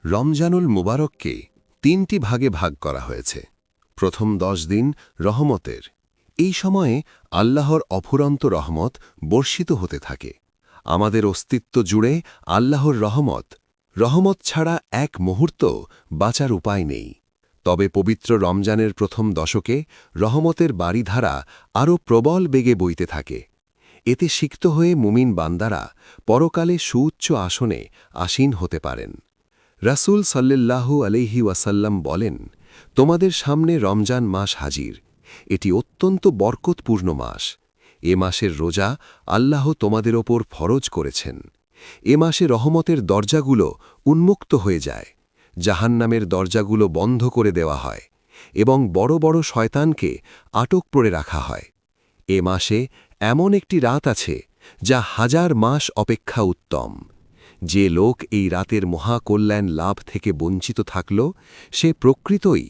রমজানুল মুবারককে ৩টি ভাগে ভাগ করা হয়েছে। প্রথম ১০ দিন রহমতের। এই সময়ে আল্লাহর অফুরন্ত রহমত বর্ষিত হতে থাকে। আমাদের অস্তিত্ব জুড়ে আল্লাহর রহমত। রহমত ছাড়া এক মুহূর্ত বাঁচার উপায় নেই। তবে পবিত্র রমজানের প্রথম দশকে রহমতের বারিধারা আরও প্রবল বেগে বইতে থাকে। এতে সিক্ত হয়ে মুমিন বান্দারা পরকালে সুউচ্চ আসনে আসীন হতে পারেন। রাসূল সাল্লাল্লাহু আলাইহি ওয়াসাল্লাম বলেন, তোমাদের সামনে রমজান মাস হাজির। এটি অত্যন্ত বরকতপূর্ণ মাস। এ মাসের রোজা আল্লাহ তোমাদের ওপর ফরজ করেছেন। এ মাসে রহমতের দরজাগুলো উন্মুক্ত হয়ে যায়, জাহান্নামের দরজাগুলো বন্ধ করে দেওয়া হয় এবং বড় বড় শয়তানকে আটক করে রাখা হয়। এ মাসে এমন একটি রাত আছে যা হাজার মাস অপেক্ষা উত্তম। যে লোক এই রাতের মহাকল্যাণ লাভ থেকে বঞ্চিত থাকল, সে প্রকৃতই